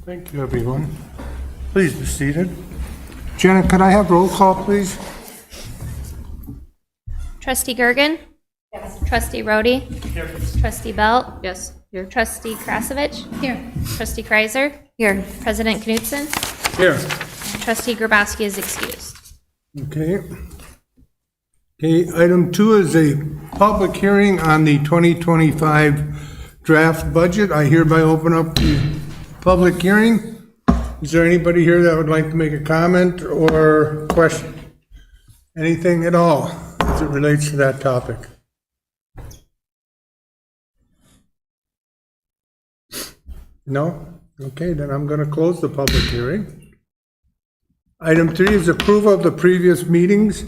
Thank you, everyone. Please be seated. Janet, could I have roll call, please? Trustee Gergen? Yes. Trustee Rhodey? Here. Trustee Belt? Yes, here. Trustee Krasovich? Here. Trustee Kreiser? Here. President Knutson? Here. Trustee Grabowski is excused. Okay. Okay, item 2 is a public hearing on the 2025 draft budget. I hereby open up the public hearing. Is there anybody here that would like to make a comment or question? Anything at all as it relates to that topic? No? Okay, then I'm going to close the public hearing. Item 3 is approval of the previous meetings,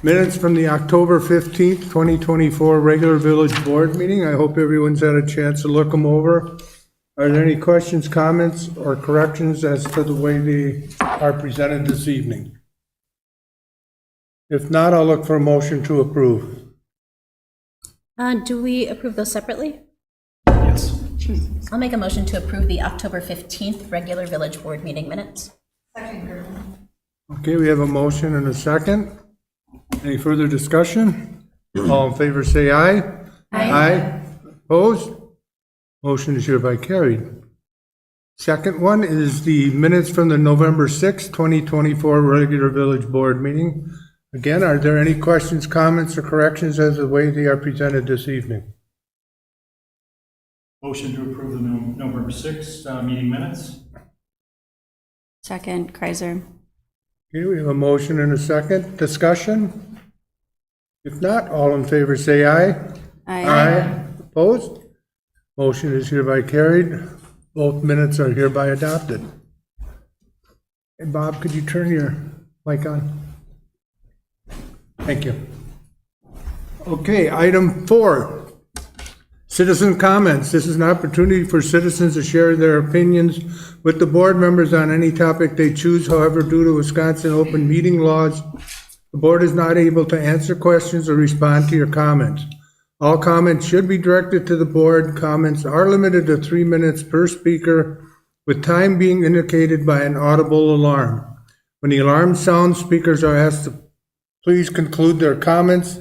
minutes from the October 15th, 2024 regular village board meeting. I hope everyone's had a chance to look them over. Are there any questions, comments, or corrections as to the way they are presented this evening? If not, I'll look for a motion to approve. Do we approve those separately? Yes. I'll make a motion to approve the October 15th regular village board meeting minutes. Okay, we have a motion and a second. Any further discussion? All in favor say aye. Aye. Opposed? Motion is hereby carried. Second one is the minutes from the November 6th, 2024 regular village board meeting. Again, are there any questions, comments, or corrections as to the way they are presented this evening? Motion to approve the November 6th meeting minutes. Second, Kreiser. Okay, we have a motion and a second. Discussion? If not, all in favor say aye. Aye. Opposed? Motion is hereby carried. Both minutes are hereby adopted. Hey, Bob, could you turn your mic on? Thank you. Okay, item 4, citizen comments. This is an opportunity for citizens to share their opinions with the board members on any topic they choose. However, due to Wisconsin open meeting laws, the board is not able to answer questions or respond to your comments. All comments should be directed to the board. Comments are limited to 3 minutes per speaker, with time being indicated by an audible alarm. When the alarm sounds, speakers are asked to please conclude their comments.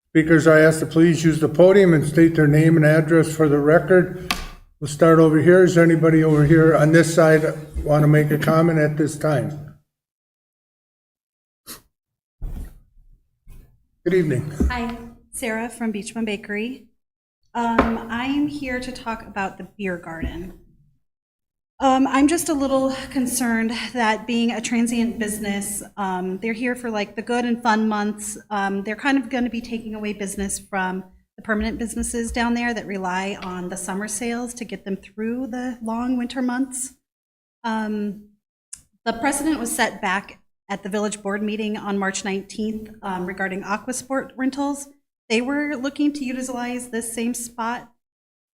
Speakers are asked to please use the podium and state their name and address for the record. We'll start over here. Is there anybody over here on this side want to make a comment at this time? Good evening. Hi, Sarah from Beachman Bakery. I am here to talk about the beer garden. I'm just a little concerned that being a transient business, they're here for like the good and fun months. They're kind of going to be taking away business from the permanent businesses down there that rely on the summer sales to get them through the long winter months. The precedent was set back at the village board meeting on March 19th regarding aquasport rentals. They were looking to utilize this same spot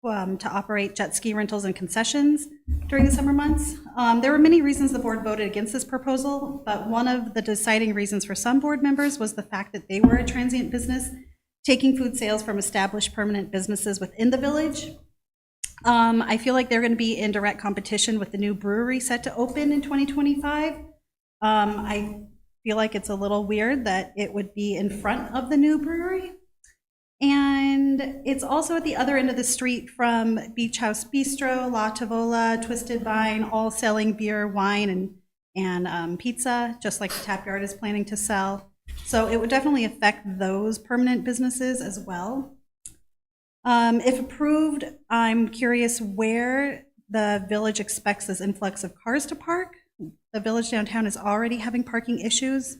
to operate jet ski rentals and concessions during the summer months. There were many reasons the board voted against this proposal, but one of the deciding reasons for some board members was the fact that they were a transient business taking food sales from established permanent businesses within the village. I feel like they're going to be in direct competition with the new brewery set to open in 2025. I feel like it's a little weird that it would be in front of the new brewery. And it's also at the other end of the street from Beach House Bistro, La Tavola, Twisted Vine, all selling beer, wine, and pizza, just like the Tap Yard is planning to sell. So it would definitely affect those permanent businesses as well. If approved, I'm curious where the village expects this influx of cars to park. The village downtown is already having parking issues.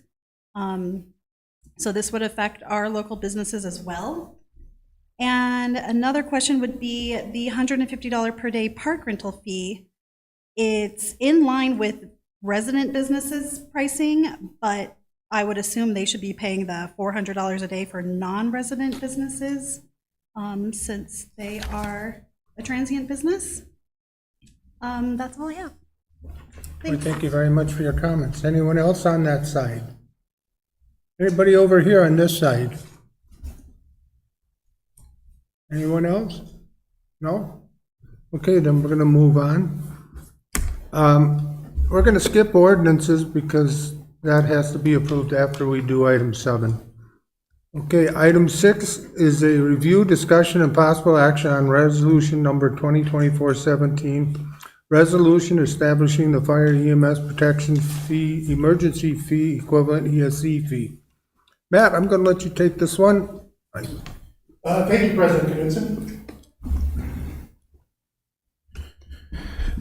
So this would affect our local businesses as well. And another question would be the $150 per day park rental fee. It's in line with resident businesses pricing, but I would assume they should be paying the $400 a day for non-resident businesses since they are a transient business. That's all I have. Thanks. Thank you very much for your comments. Anyone else on that side? Anybody over here on this side? Anyone else? No? Okay, then we're going to move on. We're going to skip ordinances because that has to be approved after we do item 7. Okay, item 6 is a review, discussion, and possible action on resolution number 2024-17, resolution establishing the fire EMS protection fee, emergency fee equivalent ESC fee. Matt, I'm going to let you take this one. Thank you, President Knudsen.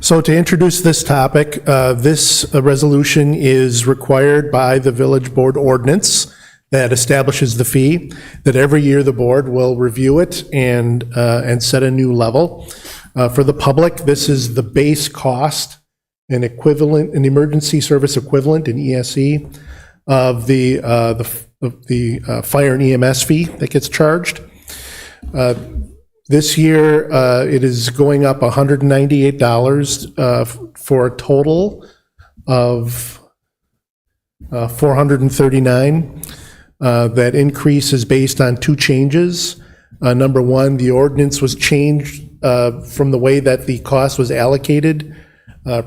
So to introduce this topic, this resolution is required by the village board ordinance that establishes the fee, that every year the board will review it and set a new level. For the public, this is the base cost, an equivalent, an emergency service equivalent, an ESE, of the fire and EMS fee that gets charged. This year, it is going up $198 for a total of $439. That increase is based on 2 changes. Number one, the ordinance was changed from the way that the cost was allocated.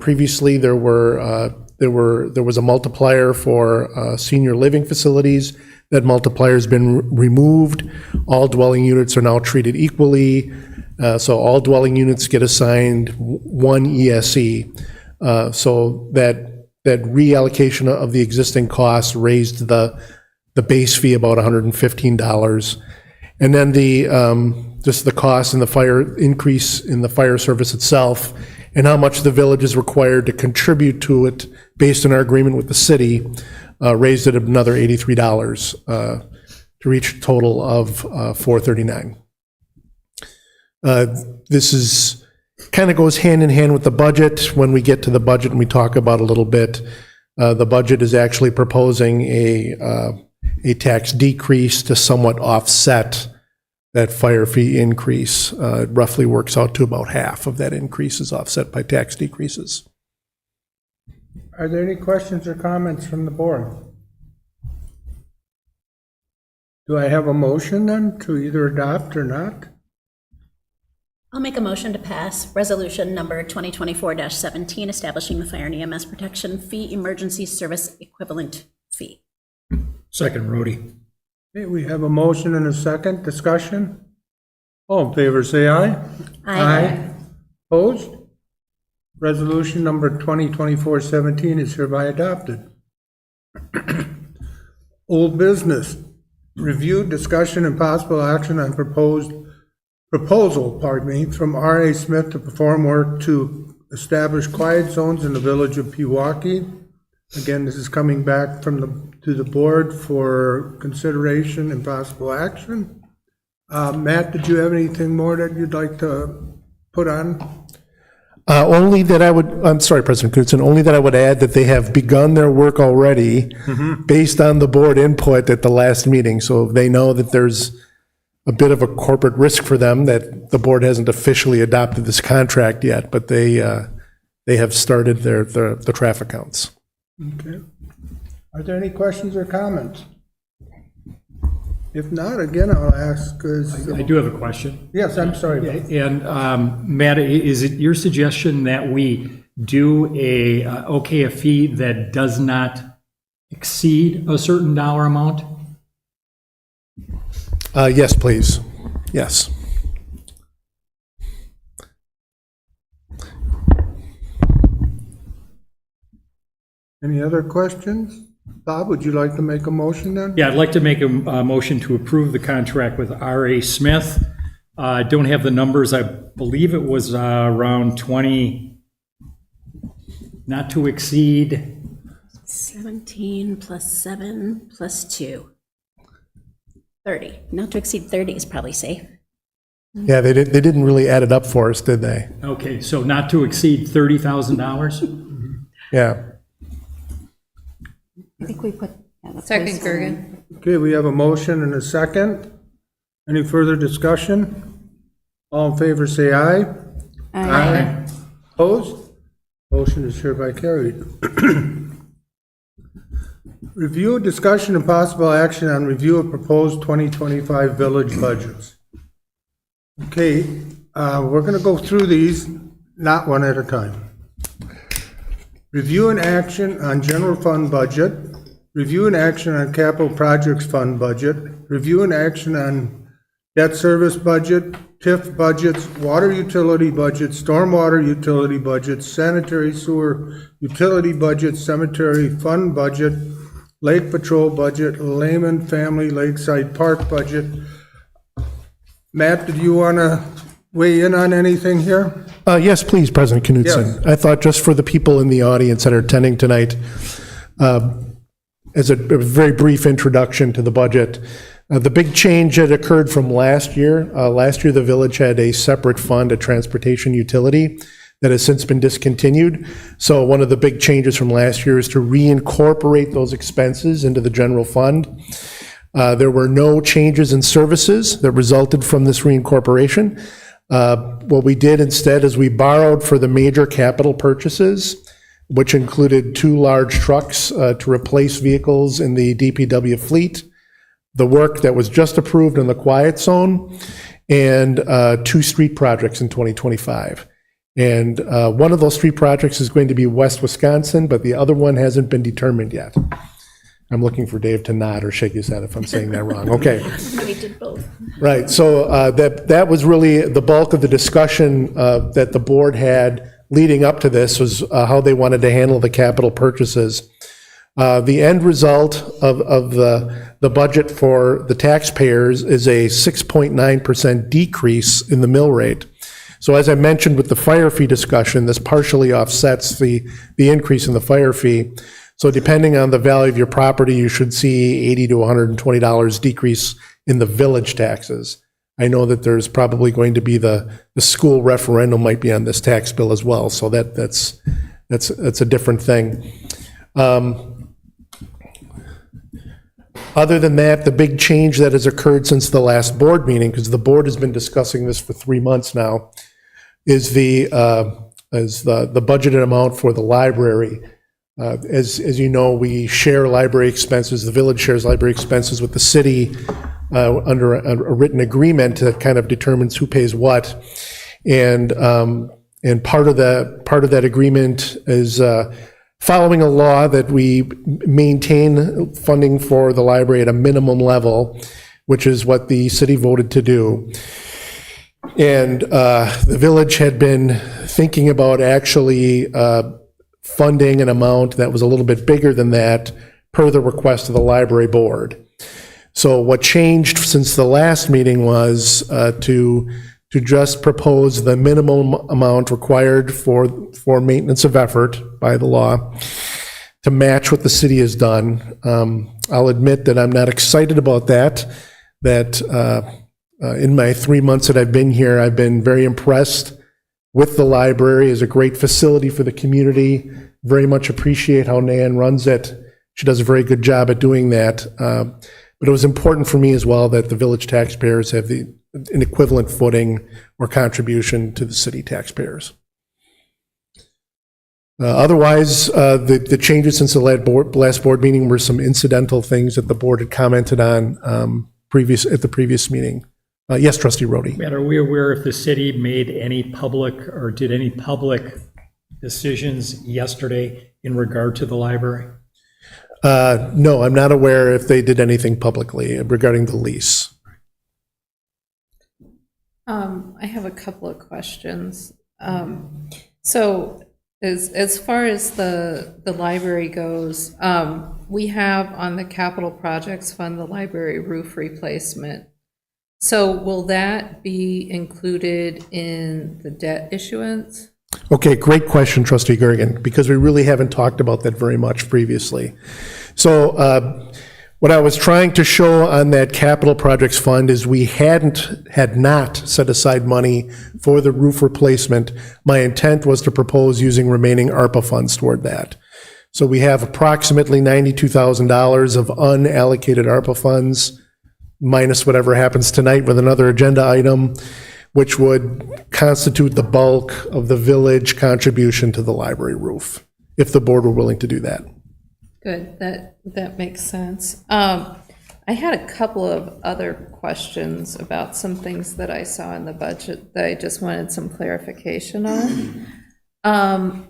Previously, there was a multiplier for senior living facilities. That multiplier has been removed. All dwelling units are now treated equally. So all dwelling units get assigned 1 ESE. So that reallocation of the existing costs raised the base fee about $115. And then just the cost and the fire increase in the fire service itself and how much the village is required to contribute to it based on our agreement with the city raised it another $83 to reach a total of $439. This is kind of goes hand in hand with the budget. When we get to the budget and we talk about a little bit, the budget is actually proposing a tax decrease to somewhat offset that fire fee increase. It roughly works out to about half of that increase is offset by tax decreases. Are there any questions or comments from the board? Do I have a motion then to either adopt or not? I'll make a motion to pass resolution number 2024-17, establishing the fire and EMS protection fee emergency service equivalent fee. Second, Rhodey. Okay, we have a motion and a second. Discussion? All in favor, say aye. Aye. Opposed? Resolution number 2024-17 is hereby adopted. Old business. Review, discussion, and possible action on proposal, from R.A. Smith to perform work to establish quiet zones in the village of Pewaukee. Again, this is coming back to the board for consideration and possible action. Matt, did you have anything more that you'd like to put on? Only that I'm sorry, President Knudsen, only that I would add that they have begun their work already based on the board input at the last meeting. So they know that there's a bit of a corporate risk for them that the board hasn't officially adopted this contract yet, but they have started the traffic counts. Okay. Are there any questions or comments? If not, again, I'll ask. I do have a question. Yes, I'm sorry. And Matt, is it your suggestion that we do a fee that does not exceed a certain dollar amount? Yes, please. Yes. Any other questions? Bob, would you like to make a motion then? Yeah, I'd like to make a motion to approve the contract with R.A. Smith. I don't have the numbers. I believe it was around 20, not to exceed. 17 plus 7 plus 2. 30. Not to exceed 30 is probably safe. Yeah, they didn't really add it up for us, did they? Okay, so not to exceed $30,000? Yeah. I think we put. Second, Gergen. Okay, we have a motion and a second. Any further discussion? All in favor, say aye. Aye. Opposed? Motion is hereby carried. Review, discussion, and possible action on review of proposed 2025 village budgets. Okay, we're going to go through these, not one at a time. Review and action on general fund budget. Review and action on capital projects fund budget. Review and action on debt service budget, TIF budgets, water utility budgets, stormwater utility budgets, sanitary sewer utility budget, cemetery fund budget, lake patrol budget, Lehman Family Lakeside Park budget. Matt, did you want to weigh in on anything here? Yes, please, President Knudsen. Yes. I thought just for the people in the audience that are attending tonight, as a very brief introduction to the budget, the big change that occurred from last year, the village had a separate fund, a transportation utility, that has since been discontinued. So one of the big changes from last year is to reincorporate those expenses into the general fund. There were no changes in services that resulted from this reincorporation. What we did instead is we borrowed for the major capital purchases, which included 2 large trucks to replace vehicles in the DPW fleet, the work that was just approved in the quiet zone, and 2 street projects in 2025. And one of those street projects is going to be West Wisconsin, but the other one hasn't been determined yet. I'm looking for Dave to nod or shake his head if I'm saying that wrong. Okay. We did both. Right, so that was really the bulk of the discussion that the board had leading up to this, was how they wanted to handle the capital purchases. The end result of the budget for the taxpayers is a 6.9% decrease in the mill rate. So as I mentioned with the fire fee discussion, this partially offsets the increase in the fire fee. So depending on the value of your property, you should see $80 to $120 decrease in the village taxes. I know that there's probably going to be the school referendum might be on this tax bill as well, so that's a different thing. Other than that, the big change that has occurred since the last board meeting, because the board has been discussing this for 3 months now, is the budgeted amount for the library. As you know, we share library expenses, the village shares library expenses with the city under a written agreement that kind of determines who pays what. And part of that agreement is following a law that we maintain funding for the library at a minimum level, which is what the city voted to do. And the village had been thinking about actually funding an amount that was a little bit bigger than that per the request of the library board. So what changed since the last meeting was to just propose the minimum amount required for maintenance of effort by the law to match what the city has done. I'll admit that I'm not excited about that in my 3 months that I've been here, I've been very impressed with the library as a great facility for the community. Very much appreciate how Nan runs it. She does a very good job at doing that. But it was important for me as well that the village taxpayers have an equivalent footing or contribution to the city taxpayers. Otherwise, the changes since the last board meeting were some incidental things that the board had commented on at the previous meeting. Yes, Trustee Rhodey. Matt, are we aware if the city made any public or did any public decisions yesterday in regard to the library? No, I'm not aware if they did anything publicly regarding the lease. I have a couple of questions. So as far as the library goes, we have on the capital projects fund the library roof replacement. So will that be included in the debt issuance? Okay, great question, Trustee Gergen, because we really haven't talked about that very much previously. So what I was trying to show on that capital projects fund is we had not set aside money for the roof replacement. My intent was to propose using remaining ARPA funds toward that. So we have approximately $92,000 of unallocated ARPA funds, minus whatever happens tonight with another agenda item, which would constitute the bulk of the village contribution to the library roof, if the board were willing to do that. Good, that makes sense. I had a couple of other questions about some things that I saw in the budget that I just wanted some clarification on.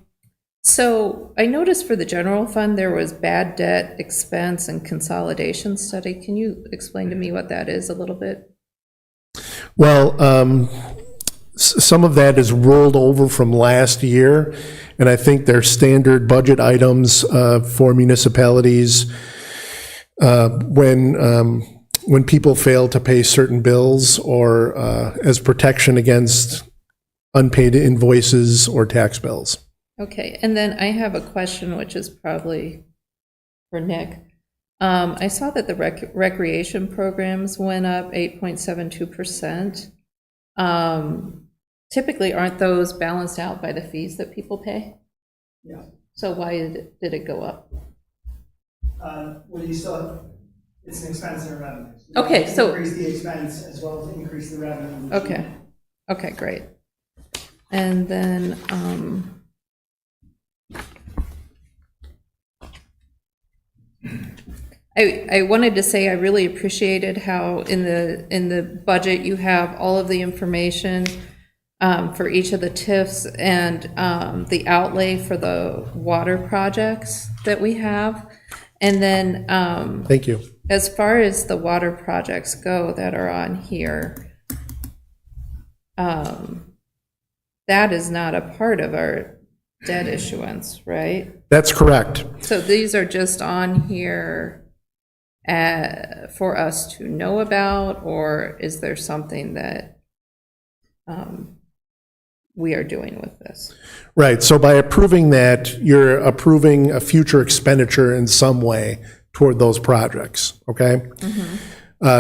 So I noticed for the general fund, there was bad debt expense and consolidation study. Can you explain to me what that is a little bit? Well, some of that is rolled over from last year, and I think they're standard budget items for municipalities when people fail to pay certain bills or as protection against unpaid invoices or tax bills. Okay, and then I have a question, which is probably for Nick. I saw that the recreation programs went up 8.72%. Typically, aren't those balanced out by the fees that people pay? Yeah. So why did it go up? Well, you still, it's an expense and a revenue. Okay, so- Increase the expense as well as increase the revenue. Okay, okay, great. And then, I wanted to say I really appreciated how in the budget you have all of the information for each of the TIFs and the outlay for the water projects that we have. And then Thank you. as far as the water projects go that are on here, that is not a part of our debt issuance, right? That's correct. So these are just on here for us to know about, or is there something that we are doing with this? Right, so by approving that, you're approving a future expenditure in some way toward those projects, okay?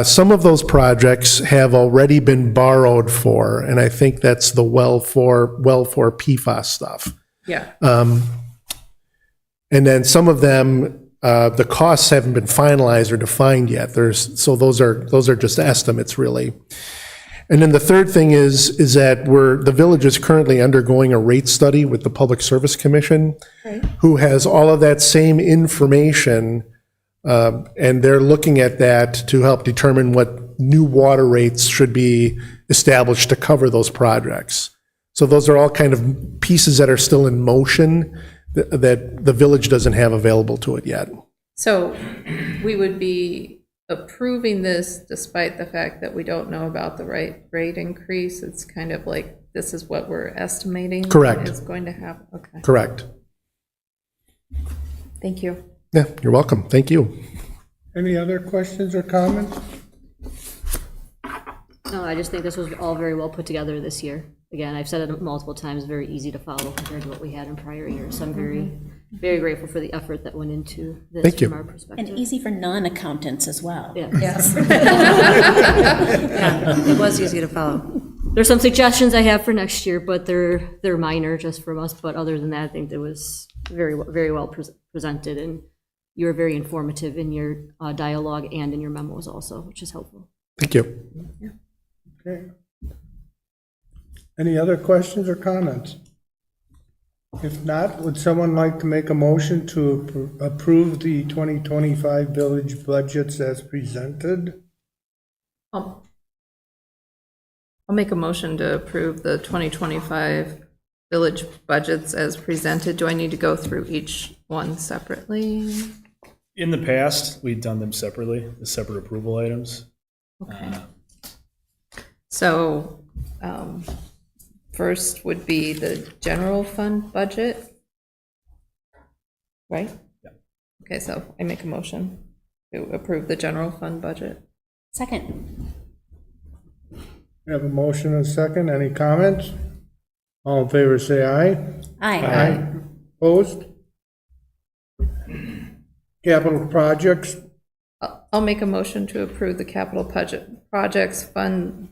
Some of those projects have already been borrowed for, and I think that's the well for PFAS stuff. Yeah. And then some of them, the costs haven't been finalized or defined yet. So those are just estimates, really. And then the third thing is that the village is currently undergoing a rate study with the Public Service Commission, who has all of that same information, and they're looking at that to help determine what new water rates should be established to cover those projects. So those are all kind of pieces that are still in motion that the village doesn't have available to it yet. So we would be approving this despite the fact that we don't know about the rate increase. It's kind of like, this is what we're estimating. Correct. Is going to happen. Okay. Correct. Thank you. Yeah, you're welcome. Thank you. Any other questions or comments? No, I just think this was all very well put together this year. Again, I've said it multiple times, very easy to follow compared to what we had in prior years. So I'm very, very grateful for the effort that went into this Thank you. from our perspective. And easy for non-accountants as well. Yeah. Yes. Yeah, it was easy to follow. There's some suggestions I have for next year, but they're minor just from us. But other than that, I think it was very well presented, and you were very informative in your dialogue and in your memos also, which is helpful. Thank you. Okay. Any other questions or comments? If not, would someone like to make a motion to approve the 2025 village budgets as presented? I'll make a motion to approve the 2025 village budgets as presented. Do I need to go through each one separately? In the past, we've done them separately, the separate approval items. Okay. So, first would be the general fund budget, right? Yeah. Okay, so I make a motion to approve the general fund budget. Second. We have a motion and a second. Any comments? All in favor, say aye. Aye. Opposed? Capital projects, I'll make a motion to approve the capital projects funds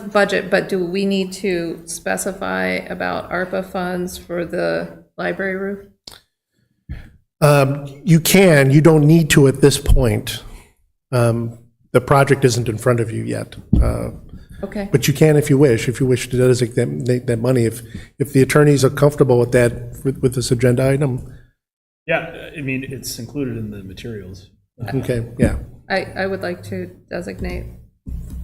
budget, but do we need to specify about ARPA funds for the library roof? You can, you don't need to at this point. The project isn't in front of you yet. Okay, But you can if you wish to designate that money. If the attorneys are comfortable with that, with this agenda item, Yeah, I mean, it's included in the materials. okay, yeah. I would like to designate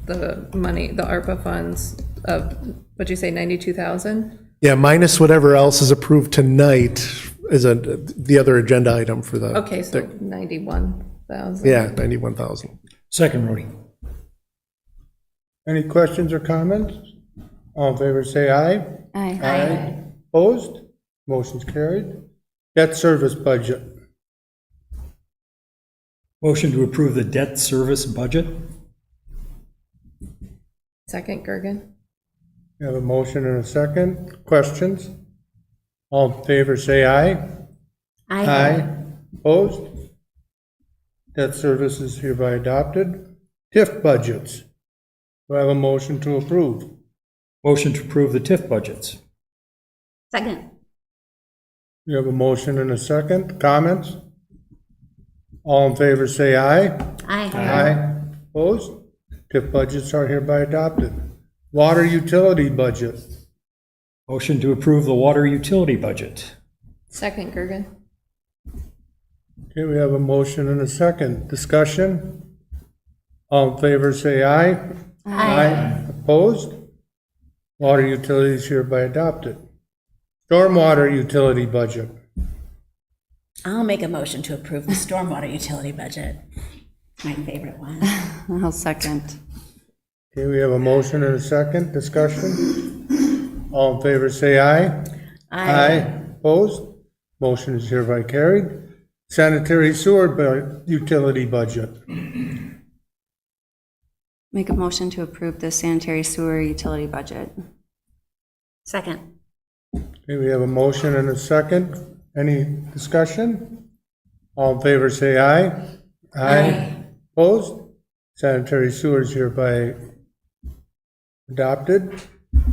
the money, the ARPA funds of, what'd you say, 92,000? Yeah, minus whatever else is approved tonight is the other agenda item for the. Okay, so 91,000. Yeah, 91,000. Second, Rhodey. Any questions or comments? All in favor, say aye. Aye. Opposed? Motion's carried. Debt service budget. Motion to approve the debt service budget. Second, Gergen. We have a motion and a second. Questions? All in favor, say aye. Opposed? Debt service is hereby adopted. TIF budgets. Do I have a motion to approve? Motion to approve the TIF budgets. Second. We have a motion and a second. Comments? All in favor, say aye. Aye. Opposed? TIF budgets are hereby adopted. Water utility budget. Motion to approve the water utility budget. Second, Gergen. Okay, we have a motion and a second. Discussion? All in favor, say aye. Opposed? Water utilities hereby adopted. Stormwater utility budget. I'll make a motion to approve the stormwater utility budget. My favorite one. I'll second. Okay, we have a motion and a second. Discussion? All in favor, say aye. Opposed? Motion is hereby carried. Sanitary sewer utility budget. Make a motion to approve the sanitary sewer utility budget. Second. Okay, we have a motion and a second. Any discussion? All in favor, say aye. Opposed? Sanitary sewer is hereby adopted.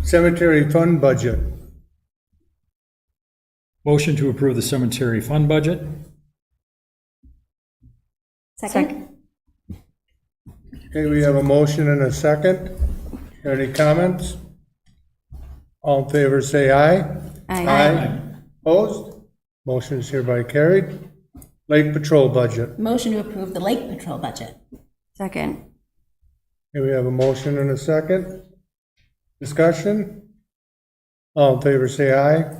Cemetery fund budget. Motion to approve the cemetery fund budget. Second. Okay, we have a motion and a second. Any comments? All in favor, say aye. Opposed? Motion is hereby carried. Lake patrol budget. Motion to approve the lake patrol budget. Second. Okay, we have a motion and a second. Discussion? All in favor, say aye.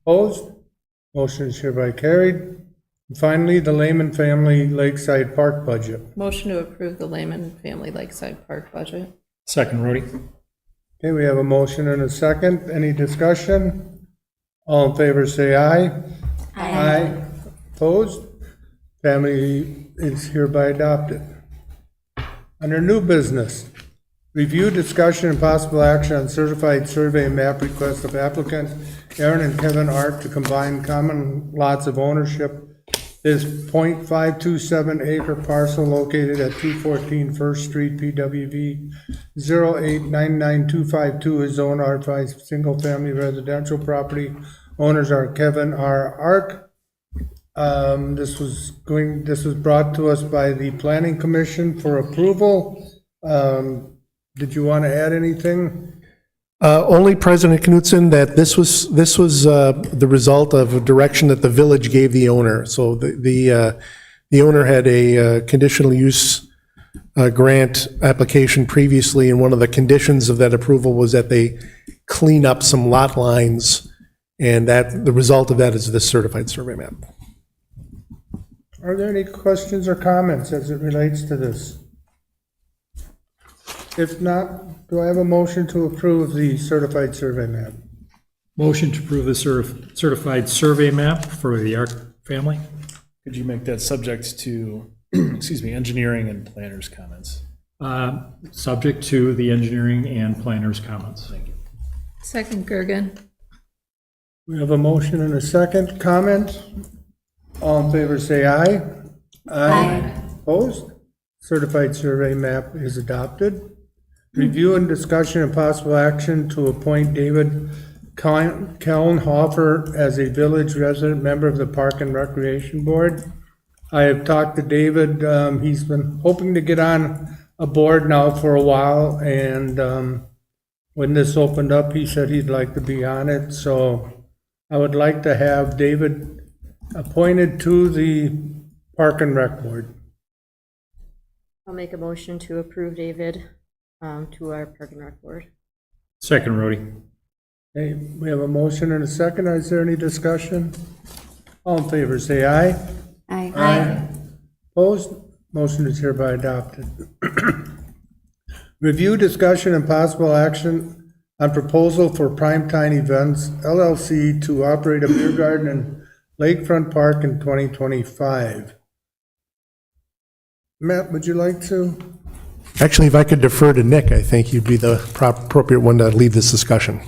Opposed? Motion is hereby carried. And finally, the Lehman Family Lakeside Park budget. Motion to approve the Lehman Family Lakeside Park budget. Second, Rhodey. Okay, we have a motion and a second. Any discussion? All in favor, say aye. Opposed? Family is hereby adopted. Under new business, review, discussion, and possible action on certified survey map request of applicant Aaron and Kevin Art to combine common lots of ownership. This .527 acre parcel located at 214 First Street, PWV 0899252 is zone R5 single-family residential property. Owners are Kevin R. Ark. This was brought to us by the Planning Commission for approval. Did you want to add anything? Only President Knutson that this was the result of a direction that the village gave the owner. So the owner had a conditional use grant application previously, and one of the conditions of that approval was that they clean up some lot lines, and that the result of that is this certified survey map. Are there any questions or comments as it relates to this? If not, do I have a motion to approve the certified survey map? Motion to approve the certified survey map for the Ark family. Could you make that subject to, excuse me, engineering and planners' comments? Subject to the engineering and planners' comments. Thank you. Second, Gergen. We have a motion and a second. Comment? All in favor, say aye. Opposed? Certified survey map is adopted. Review and discussion and possible action to appoint David Kellenhofer as a village resident member of the Park and Recreation Board. I have talked to David. He's been hoping to get on a board now for a while, and when this opened up, he said he'd like to be on it. So I would like to have David appointed to the Park and Rec Board. I'll make a motion to approve David to our Park and Rec Board. Second, Rhodey. Okay, we have a motion and a second. Is there any discussion? All in favor, say aye. Aye. Opposed? Motion is hereby adopted. Review, discussion, and possible action on proposal for Primetime Events LLC to operate a beer garden in Lakefront Park in 2025. Matt, would you like to? Actually, if I could defer to Nick, I think you'd be the appropriate one to lead this discussion.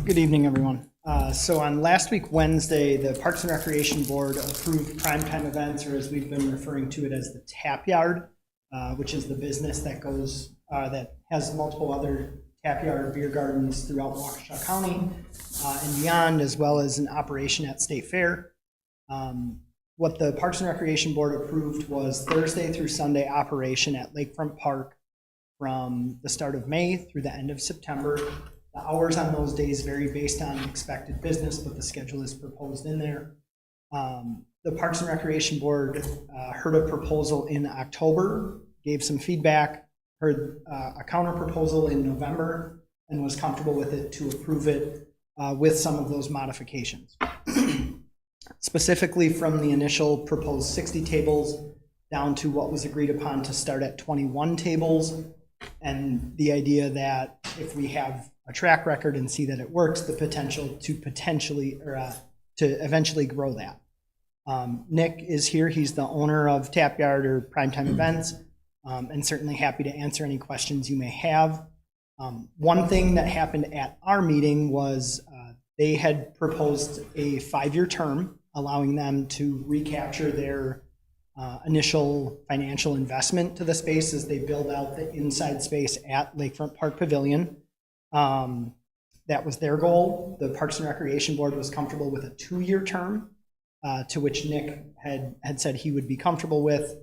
Good evening, everyone. So on last week, Wednesday, the Parks and Recreation Board approved Primetime Events, or as we've been referring to it as the Tap Yard, which is the business that that has multiple other tap yard beer gardens throughout Waukesha County and beyond, as well as an operation at State Fair. What the Parks and Recreation Board approved was Thursday through Sunday operation at Lakefront Park from the start of May through the end of September. The hours on those days vary based on expected business, but the schedule is proposed in there. The Parks and Recreation Board heard a proposal in October, gave some feedback, heard a counter proposal in November, and was comfortable with it to approve it with some of those modifications. Specifically from the initial proposed 60 tables down to what was agreed upon to start at 21 tables, and the idea that if we have a track record and see that it works, the potential to eventually grow that. Nick is here. He's the owner of Tap Yard or Primetime Events, and certainly happy to answer any questions you may have. One thing that happened at our meeting was they had proposed a 5-year term, allowing them to recapture their initial financial investment to the space as they build out the inside space at Lakefront Park Pavilion. That was their goal. The Parks and Recreation Board was comfortable with a 2-year term, to which Nick had said he would be comfortable with.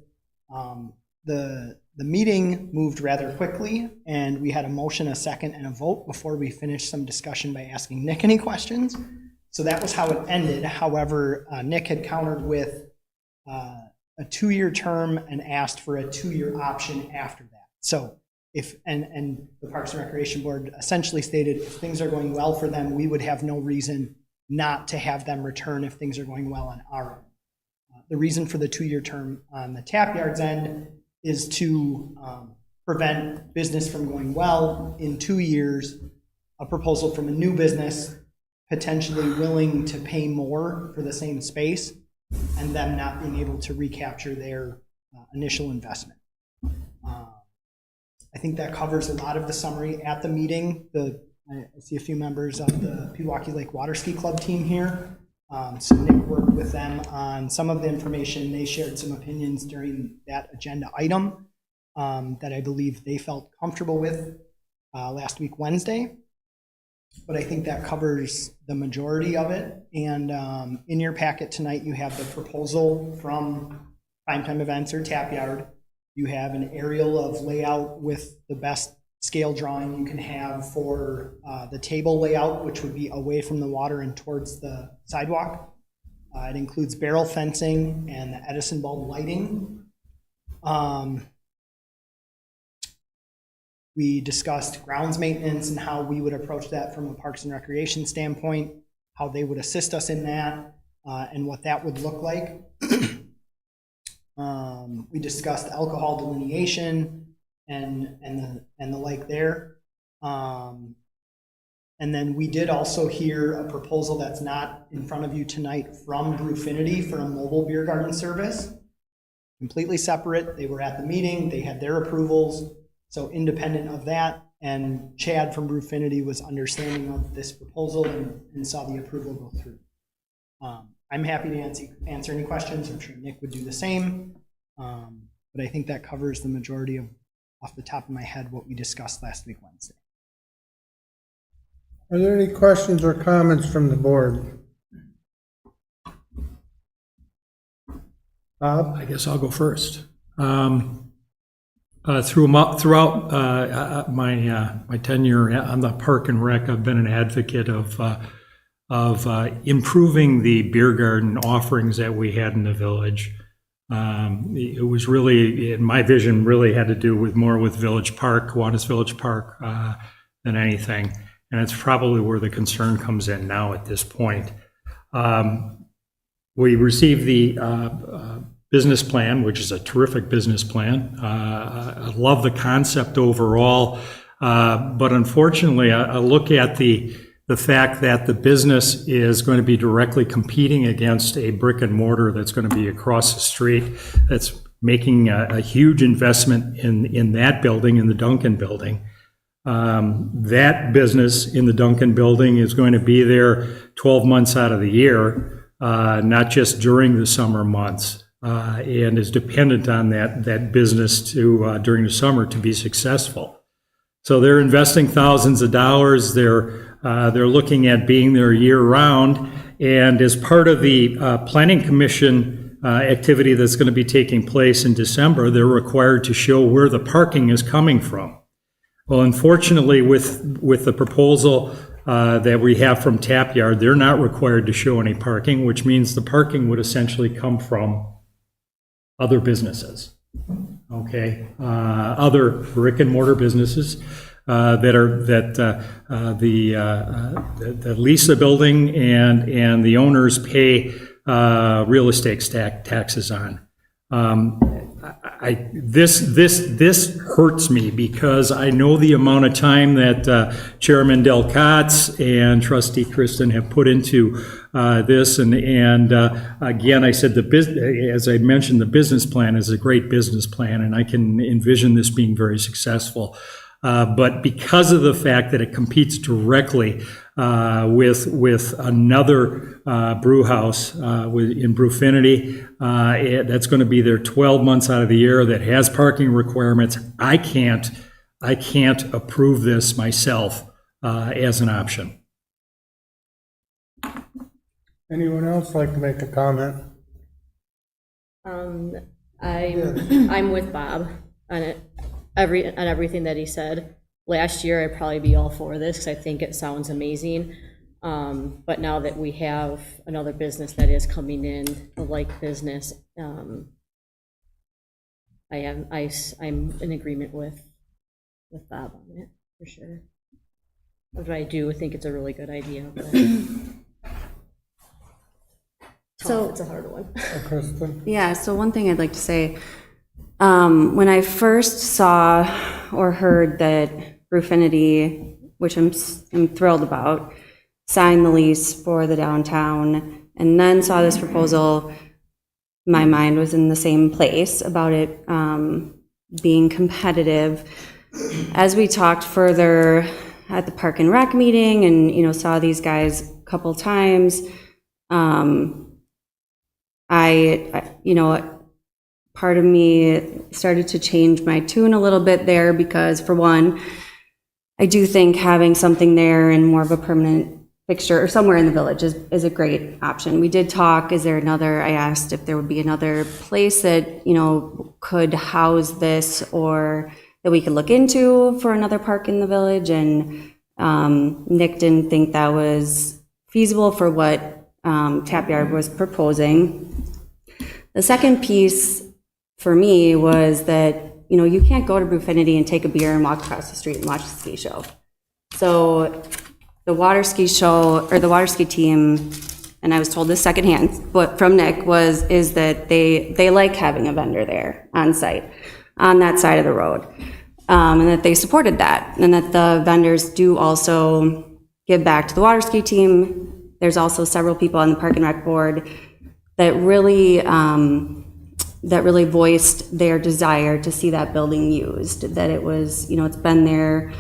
The meeting moved rather quickly, and we had a motion, a second, and a vote before we finished some discussion by asking Nick any questions. So that was how it ended. However, Nick had countered with a 2-year term and asked for a 2-year option after that. So and the Parks and Recreation Board essentially stated if things are going well for them, we would have no reason not to have them return if things are going well on our end. The reason for the 2-year term on the Tap Yard's end is to prevent business from going well in 2 years, a proposal from a new business potentially willing to pay more for the same space, and them not being able to recapture their initial investment. I think that covers a lot of the summary at the meeting. I see a few members of the Pewaukee Lake Water Ski Club team here. So Nick worked with them on some of the information. They shared some opinions during that agenda item that I believe they felt comfortable with last week, Wednesday. But I think that covers the majority of it. And in your packet tonight, you have the proposal from Primetime Events or Tap Yard. You have an aerial of layout with the best scale drawing you can have for the table layout, which would be away from the water and towards the sidewalk. It includes barrel fencing and the Edison bulb lighting. We discussed grounds maintenance and how we would approach that from a Parks and Recreation standpoint, how they would assist us in that, and what that would look like. We discussed alcohol delineation and the like there. And then we did also hear a proposal that's not in front of you tonight from Brewfinity for a mobile beer garden service. Completely separate. They were at the meeting. They had their approvals. So independent of that, and Chad from Brewfinity was understanding of this proposal and saw the approval go through. I'm happy to answer any questions. I'm sure Nick would do the same. But I think that covers the majority of, off the top of my head, what we discussed last week, Wednesday. Are there any questions or comments from the board? Bob? I guess I'll go first. Throughout my tenure on the Park and Rec, I've been an advocate of improving the beer garden offerings that we had in the village. It was really, in my vision, really had to do with more with Village Park, Kiwanis Village Park, than anything. And it's probably where the concern comes in now at this point. We received the business plan, which is a terrific business plan. I love the concept overall, but unfortunately, I look at the fact that the business is going to be directly competing against a brick and mortar that's going to be across the street, that's making a huge investment in that building, in the Duncan building. That business in the Duncan building is going to be there 12 months out of the year, not just during the summer months, and is dependent on that business to during the summer to be successful. So they're investing thousands of dollars. They're looking at being there year-round, and as part of the Planning Commission activity that's going to be taking place in December, they're required to show where the parking is coming from. Well, unfortunately, with the proposal that we have from Tap Yard, they're not required to show any parking, which means the parking would essentially come from other businesses, okay? Other brick and mortar businesses that lease the building and the owners pay real estate taxes on. This hurts me because I know the amount of time that Chairman Del Cotz and Trustee Kristen have put into this, and again, I said as I mentioned, the business plan is a great business plan, and I can envision this being very successful. But because of the fact that it competes directly with another brew house in Brewfinity, that's going to be there 12 months out of the year, that has parking requirements, I can't approve this myself as an option. Anyone else like to make a comment? I'm with Bob on it. On everything that he said. Last year, I'd probably be all for this because I think it sounds amazing. But now that we have another business that is coming in, a like business, I'm in agreement with Bob on it, for sure. But I do think it's a really good idea. But So it's a hard one. Kristen? Yeah, so one thing I'd like to say, when I first saw or heard that Brewfinity, which I'm thrilled about, signed the lease for the downtown, and then saw this proposal, my mind was in the same place about it being competitive. As we talked further at the Park and Rec meeting and, saw these guys a couple times, part of me started to change my tune a little bit there because, for one, I do think having something there and more of a permanent fixture or somewhere in the village is a great option. We did talk, I asked if there would be another place that, could house this or that we could look into for another park in the village, and Nick didn't think that was feasible for what Tap Yard was proposing. The second piece for me was that, you can't go to Brewfinity and take a beer and walk across the street and watch the ski show. So the water ski show, or the water ski team, and I was told this secondhand, but from Nick, is that they like having a vendor there on site, on that side of the road, and that they supported that, and that the vendors do also give back to the water ski team. There's also several people on the Park and Rec board that really voiced their desire to see that building used, that it was, it's been there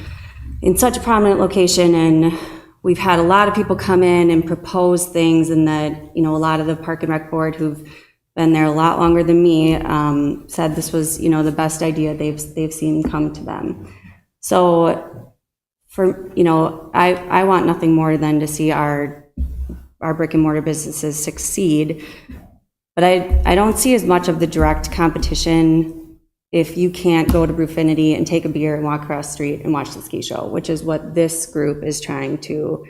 in such a prominent location, and we've had a lot of people come in and propose things, and that, a lot of the Park and Rec board who've been there a lot longer than me said this was, the best idea they've seen come to them. So I want nothing more than to see our brick and mortar businesses succeed. But I don't see as much of the direct competition if you can't go to Brewfinity and take a beer and walk across the street and watch the ski show, which is what this group is trying to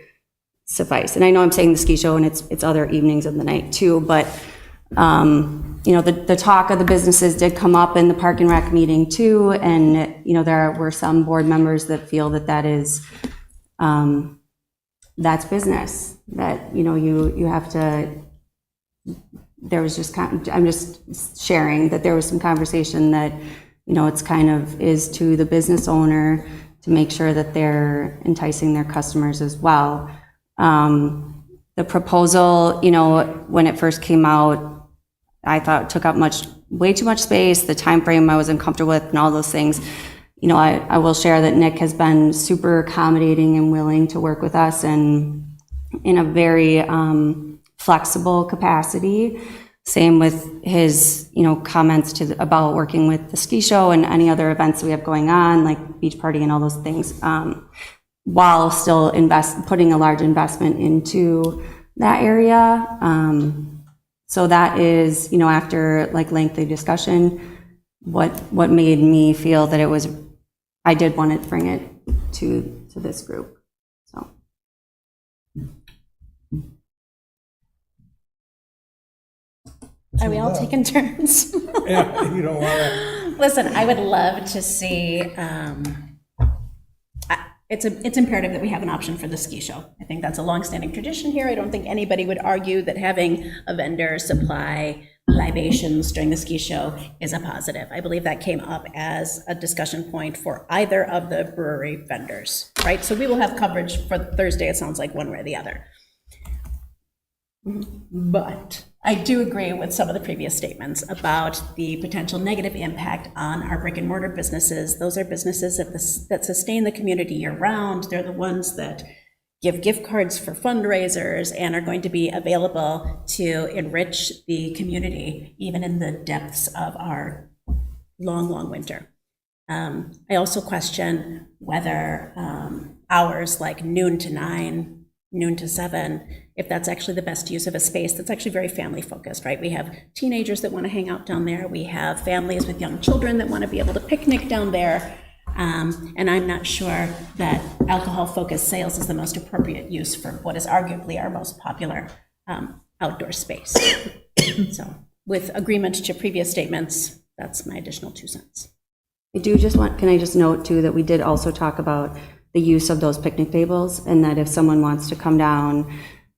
suffice. And I know I'm saying the ski show, and it's other evenings of the night too, but You know, the talk of the businesses did come up in the Park and Rec meeting too, and, you know, there were some board members that feel that that is, that's business, that, you know, you have to, there was just I'm just sharing that there was some conversation that, you know, it's kind of is to the business owner to make sure that they're enticing their customers as well. The proposal, you know, when it first came out, I thought it took up way too much space, the time frame I was uncomfortable with, and all those things. You know, I will share that Nick has been super accommodating and willing to work with us, and in a very flexible capacity. Same with his, you know, comments about working with the ski show and any other events that we have going on, like beach party and all those things, while still putting a large investment into that area. So that is, you know, after like lengthy discussion, what made me feel that I did want to bring it to this group. So. Are we all taking turns? Yeah, you don't want to. Listen, I would love to see, it's imperative that we have an option for the ski show. I think that's a longstanding tradition here. I don't think anybody would argue that having a vendor supply libations during the ski show is a positive. I believe that came up as a discussion point for either of the brewery vendors, right? So we will have coverage for Thursday, it sounds like, one way or the other. But I do agree with some of the previous statements about the potential negative impact on our brick and mortar businesses. Those are businesses that sustain the community year round. They're the ones that give gift cards for fundraisers and are going to be available to enrich the community, even in the depths of our long, long winter. I also question whether hours like noon to 9, noon to 7, if that's actually the best use of a space that's actually very family focused, right? We have teenagers that want to hang out down there. We have families with young children that want to be able to picnic down there. And I'm not sure that alcohol focused sales is the most appropriate use for what is arguably our most popular outdoor space. So with agreement to previous statements, that's my additional 2 cents. Can I just note too that we did also talk about the use of those picnic tables, and that if someone wants to come down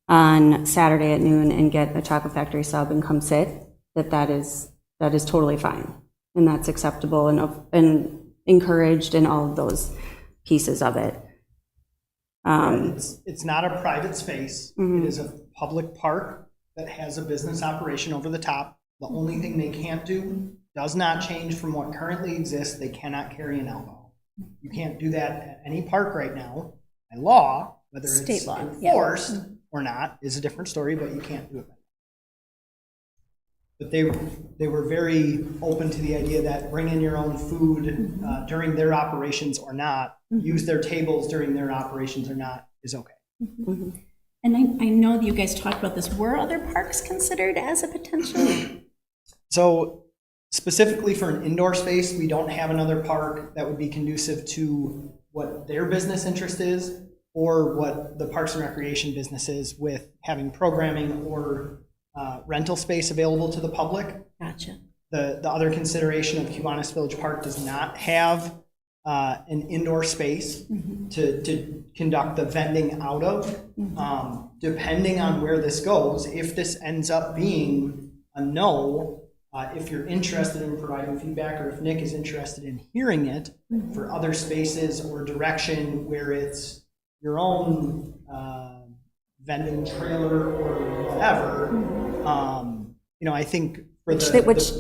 on Saturday at noon and get a Chocolate Factory sub and come sit, that is totally fine, and that's acceptable and encouraged in all of those pieces of it. It's not a private space. Mm-hmm. It is a public park that has a business operation over the top. The only thing they can't do does not change from what currently exists. They cannot carry an alcohol. You can't do that at any park right now by law. Whether it's State law, enforced or not is a different story, but you can't do it. But they were very open to the idea that bring in your own food during their operations or not, use their tables during their operations or not is okay. Mm-hmm. And I know that you guys talked about this. Were other parks considered as a potential? So specifically for an indoor space, we don't have another park that would be conducive to what their business interest is or what the Parks and Recreation business is with having programming or rental space available to the public. Gotcha. The other consideration of Kiwanis Village Park does not have an indoor space to conduct the vending out of. Depending on where this goes, if this ends up being a no, if you're interested in providing feedback, or if Nick is interested in hearing it for other spaces or direction where it's your own vending trailer or whatever, you know, I think Which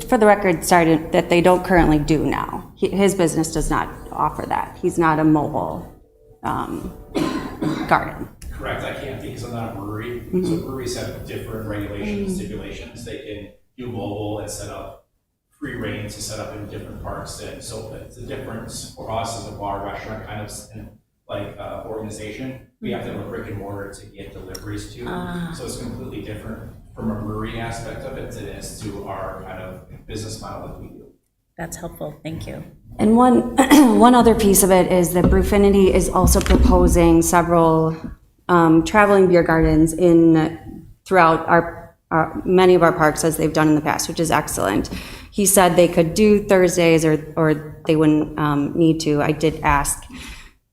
for the record, sorry, that they don't currently do now. His business does not offer that. He's not a mobile garden. Correct, I can't because I'm not a brewery. So breweries have different regulations and stipulations. They can do mobile and set up free reign to set up in different parks. And so it's a difference for us as a bar restaurant kind of organization. We have to have a brick and mortar to get deliveries to. So it's completely different from a brewery aspect of it than it is to our kind of business model that we do. That's helpful, thank you. And one other piece of it is that Brewfinity is also proposing several traveling beer gardens throughout our many of our parks as they've done in the past, which is excellent. He said they could do Thursdays or they wouldn't need to. I did ask,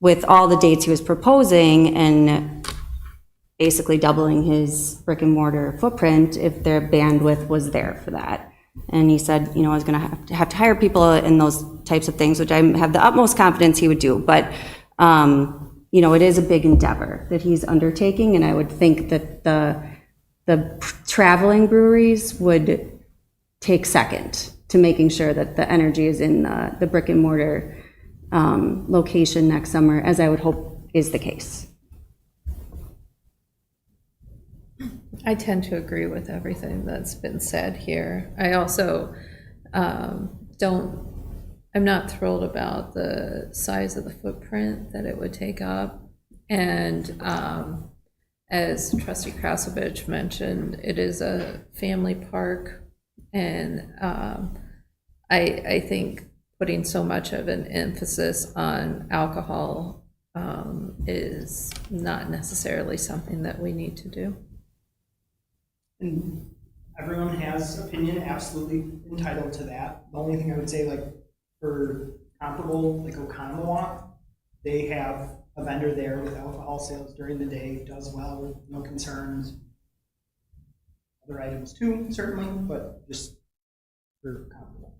with all the dates he was proposing and basically doubling his brick and mortar footprint, if their bandwidth was there for that. And he said, you know, I was gonna have to hire people in those types of things, which I have the utmost confidence he would do. But, you know, it is a big endeavor that he's undertaking, and I would think that the traveling breweries would take second to making sure that the energy is in the brick and mortar location next summer, as I would hope is the case. I tend to agree with everything that's been said here. I also I'm not thrilled about the size of the footprint that it would take up. And as Trustee Krasovich mentioned, it is a family park. And I think putting so much of an emphasis on alcohol is not necessarily something that we need to do. And everyone has opinion, absolutely entitled to that. The only thing I would say, like, for comparable, like Oconomowoc, they have a vendor there with alcohol sales during the day, does well, no concerns. Other items too, certainly, but just for comparable.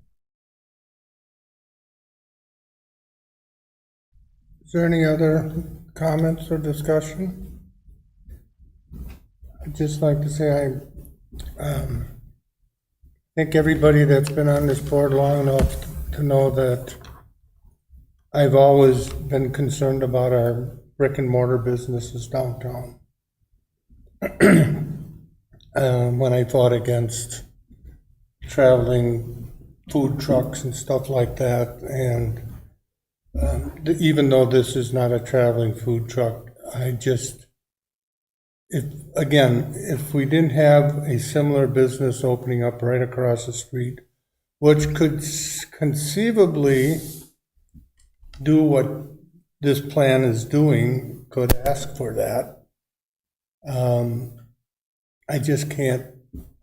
Is there any other comments or discussion? I'd just like to say I think everybody that's been on this board long enough to know that I've always been concerned about our brick and mortar businesses downtown. When I fought against traveling food trucks and stuff like that, and even though this is not a traveling food truck, if we didn't have a similar business opening up right across the street, which could conceivably do what this plan is doing, could ask for that. I just can't,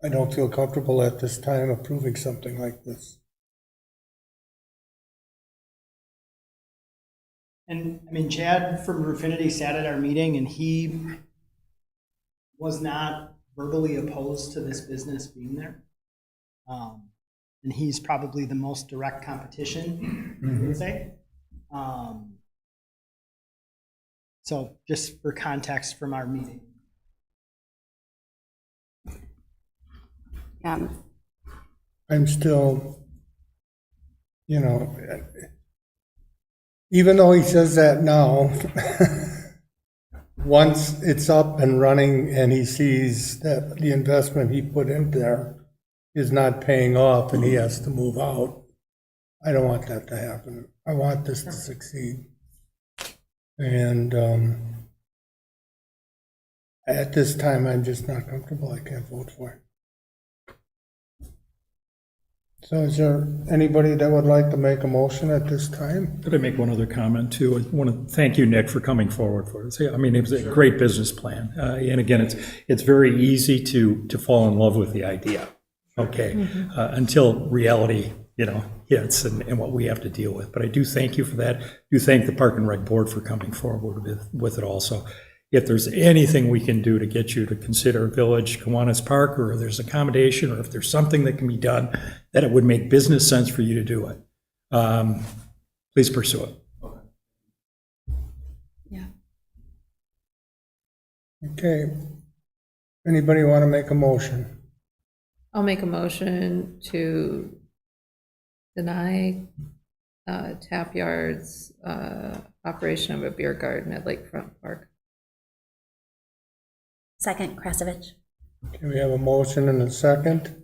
I don't feel comfortable at this time approving something like this. And I mean, Chad from Roofinity sat at our meeting and he was not verbally opposed to this business being there. And he's probably the most direct competition, I would say. So just for context from our meeting. Yeah. I'm still, you know, even though he says that now, once it's up and running and he sees that the investment he put in there is not paying off and he has to move out, I don't want that to happen. I want this to succeed. And at this time, I'm just not comfortable. I can't vote for it. So is there anybody that would like to make a motion at this time? Could I make one other comment too? I want to thank you, Nick, for coming forward for it. I mean, it was a great business plan. And again, it's very easy to fall in love with the idea, okay, until reality, you know, hits and what we have to deal with. But I do thank you for that. I do thank the Park and Rec Board for coming forward with it also. If there's anything we can do to get you to consider Village Kiwanis Park, or there's accommodation, or if there's something that can be done that it would make business sense for you to do it, please pursue it. Yeah. Okay. Anybody want to make a motion? I'll make a motion to deny Tap Yard's operation of a beer garden at Lakefront Park. Second, Krasovich. Okay, we have a motion and a second.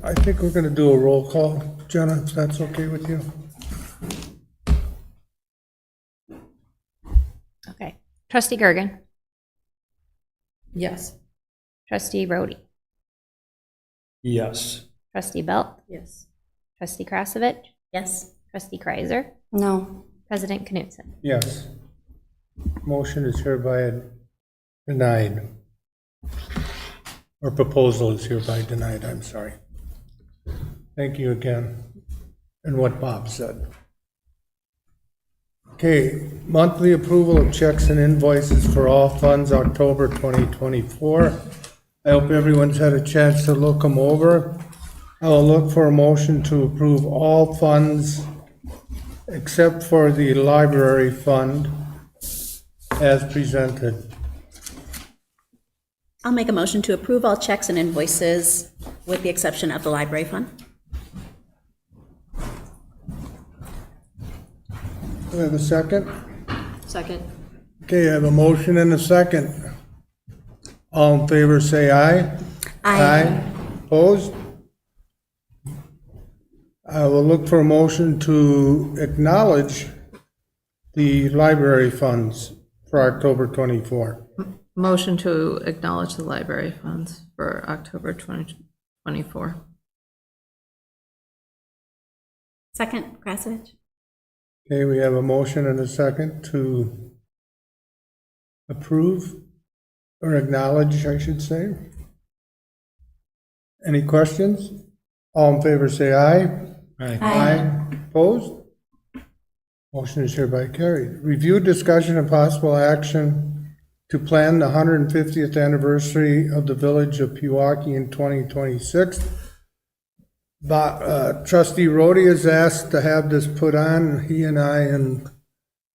I think we're going to do a roll call, Jenna, if that's okay with you. Okay. Trustee Gergen. Yes. Trustee Rhodey. Yes. Trustee Belt. Yes. Trustee Krasovich. Yes. Trustee Kreiser. No. President Knutson. Yes. Motion is hereby denied. or proposal is hereby denied, I'm sorry. Thank you again. And what Bob said. Okay, monthly approval of checks and invoices for all funds, October 2024. I hope everyone's had a chance to look them over. I will look for a motion to approve all funds except for the library fund as presented. I'll make a motion to approve all checks and invoices with the exception of the library fund. Do I have a second? Second. Okay, I have a motion and a second. All in favor, say aye. Aye. Opposed? I will look for a motion to acknowledge the library funds for October 24. Motion to acknowledge the library funds for October 2024. Second, Krasovich. Okay, we have a motion and a second to approve or acknowledge, I should say. Any questions? All in favor, say aye. Aye. Opposed? Motion is hereby carried. Review, discussion, and possible action to plan the 150th anniversary of the Village of Pewaukee in 2026. Trustee Rhodey is asked to have this put on. He and I and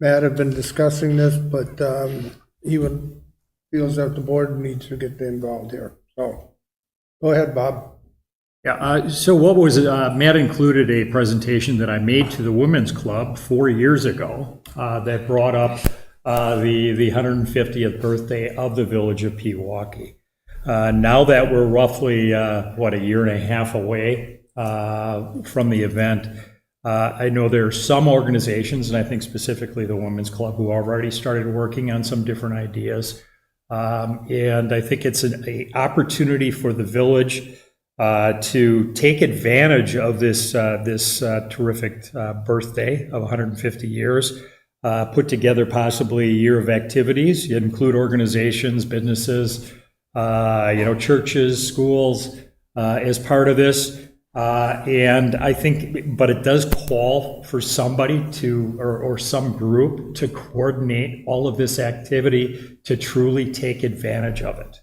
Matt have been discussing this, but he feels that the board needs to get involved here. So, go ahead, Bob. Yeah, so what was, Matt included a presentation that I made to the Women's Club 4 years ago that brought up the 150th birthday of the Village of Pewaukee. Now that we're roughly, a year and a half away from the event, I know there are some organizations, and I think specifically the Women's Club, who already started working on some different ideas. And I think it's an opportunity for the village to take advantage of this terrific birthday of 150 years, put together possibly a year of activities. You include organizations, businesses, churches, schools as part of this. And I think, but it does call for somebody to, or some group to coordinate all of this activity to truly take advantage of it.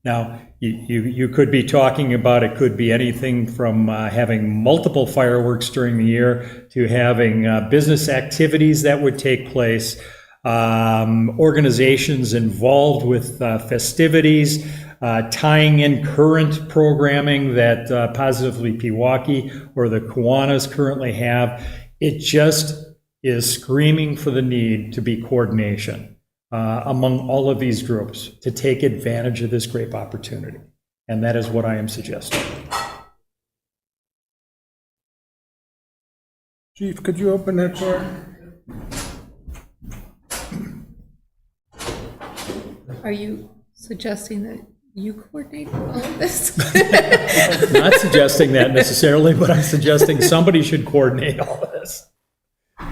Now, you could be talking about, it could be anything from having multiple fireworks during the year to having business activities that would take place, organizations involved with festivities, tying in current programming that Positively Pewaukee or the Kiwanis currently have. It just is screaming for the need to be coordination among all of these groups to take advantage of this great opportunity. And that is what I am suggesting. Chief, could you open that door? Are you suggesting that you coordinate all of this? Not suggesting that necessarily, but I'm suggesting somebody should coordinate all of this.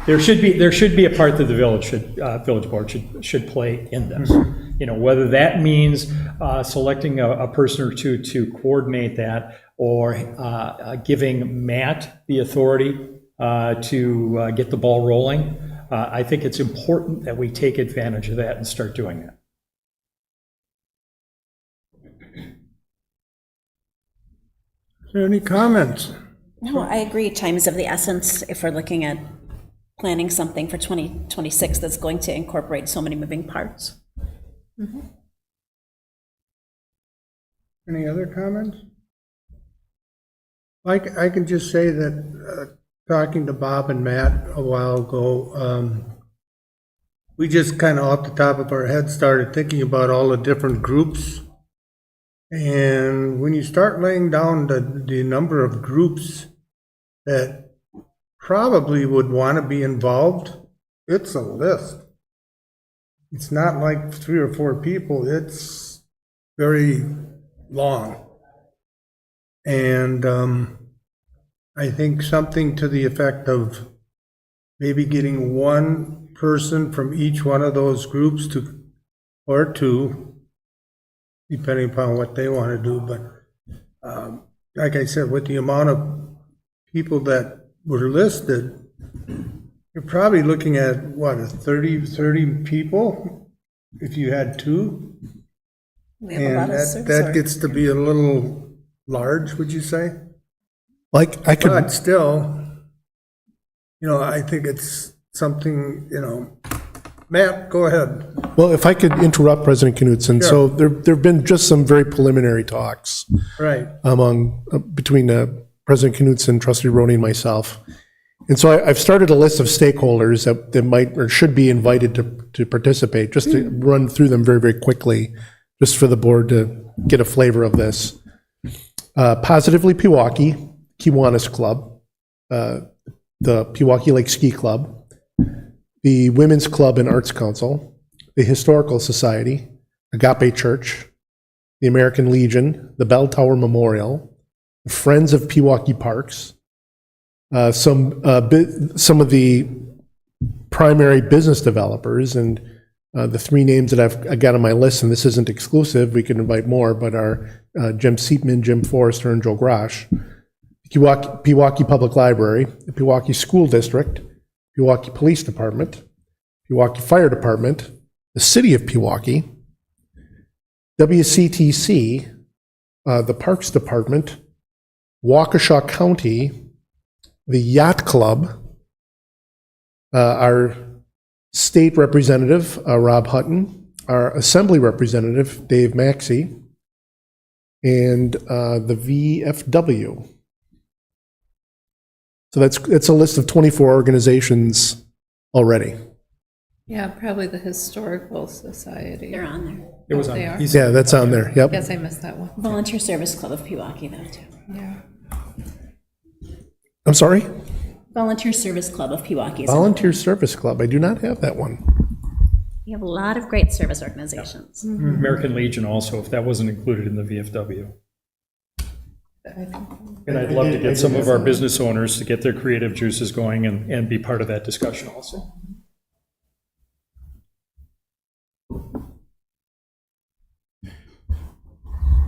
There should be a part that the village board should play in this. Whether that means selecting a person or two to coordinate that, or giving Matt the authority to get the ball rolling. I think it's important that we take advantage of that and start doing that. Is there any comments? No, I agree. Time is of the essence if we're looking at planning something for 2026 that's going to incorporate so many moving parts. Mm-hmm. Any other comments? I can just say that talking to Bob and Matt a while ago, we just kind of off the top of our head started thinking about all the different groups. And when you start laying down the number of groups that probably would want to be involved, it's a list. It's not like 3 or 4 people, it's very long. And I think something to the effect of maybe getting one person from each one of those groups or two, depending upon what they want to do, but like I said, with the amount of people that were listed, you're probably looking at, what, 30 people if you had two? We have a lot And of that service gets to be a little large, would you say? Like, I could, But still, I think it's something, Matt, go ahead. well, if I could interrupt President Knudsen, so there've been just some very preliminary talks Right. between President Knudsen, Trustee Roney, and myself. And so I've started a list of stakeholders that might or should be invited to participate, just to run through them very, very quickly, just for the board to get a flavor of this. Positively Pewaukee, Kiwanis Club, the Pewaukee Lake Ski Club, the Women's Club and Arts Council, the Historical Society, Agape Church, the American Legion, the Bell Tower Memorial, the Friends of Pewaukee Parks, some of the primary business developers, and the three names that I've got on my list, and this isn't exclusive, we can invite more, but are Jim Seatman, Jim Forrester, and Joe Grosh, Pewaukee Public Library, the Pewaukee School District, Pewaukee Police Department, Pewaukee Fire Department, the City of Pewaukee, WCTC, the Parks Department, Waukesha County, the Yacht Club, our state representative, Rob Hutton, our assembly representative, Dave Maxey, and the VFW. So that's a list of 24 organizations already. Yeah, probably the Historical Society. They're on there. It was on. They are? he's- Yeah, that's on there, yep. Guess I missed that one. Volunteer Service Club of Pewaukee, though, too. Yeah. I'm sorry? Volunteer Service Club of Pewaukee. Volunteer Service Club, I do not have that one. We have a lot of great service organizations. American Legion also, if that wasn't included in the VFW. And I'd love to get some of our business owners to get their creative juices going and be part of that discussion also.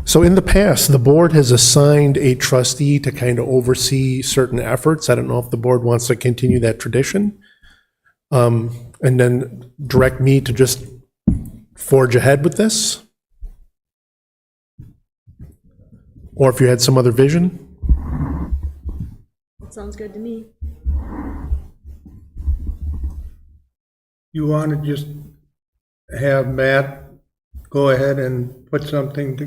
So in the past, the board has assigned a trustee to kind of oversee certain efforts. I don't know if the board wants to continue that tradition. And then direct me to just forge ahead with this. Or if you had some other vision. That sounds good to me. You want to just have Matt go ahead and put something,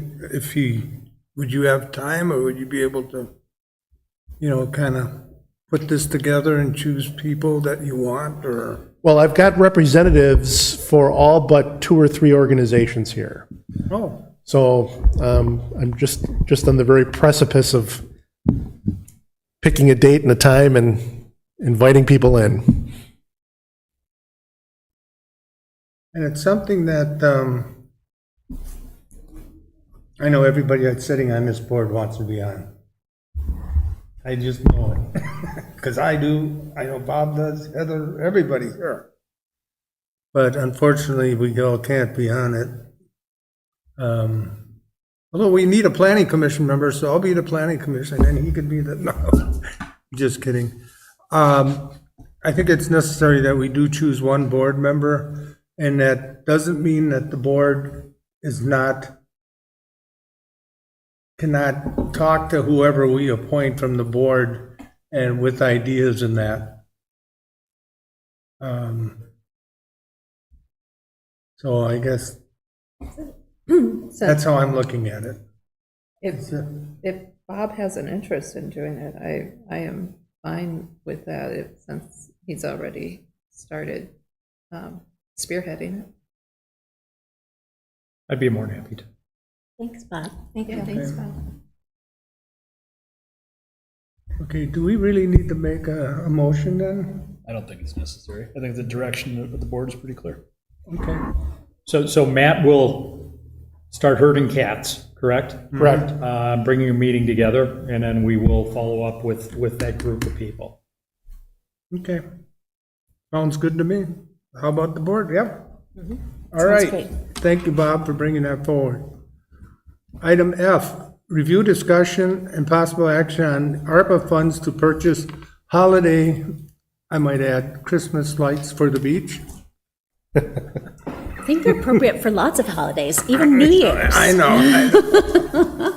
would you have time, or would you be able to, kind of put this together and choose people that you want, or? Well, I've got representatives for all but 2 or 3 organizations here. Oh, So I'm just on the very precipice of picking a date and a time and inviting people in. and it's something that, I know everybody that's sitting on this board wants to be on. I just know it. Because I do, I know Bob does, Heather, everybody here. But unfortunately, we all can't be on it. Although we need a planning commission member, so I'll be the planning commission, and he could be the, no, just kidding. I think it's necessary that we do choose one board member, and that doesn't mean that the board cannot talk to whoever we appoint from the board and with ideas in that. So I guess that's how I'm looking at it. If Bob has an interest in doing it, I am fine with that since he's already started spearheading it. I'd be more than happy to. Thanks, Bob. Thank Yeah, you. thanks, Bob. Okay, do we really need to make a motion then? I don't think it's necessary. I think the direction of the board is pretty clear. Okay. So Matt will start herding cats, correct? Correct. Bringing a meeting together, and then we will follow up with that group of people. Okay. Sounds good to me. How about the board? Yep. All Sounds right. great. Thank you, Bob, for bringing that forward. Item F, review discussion and possible action on ARPA funds to purchase holiday, I might add, Christmas lights for the beach. I think they're appropriate for lots of holidays, even New Year's. I know.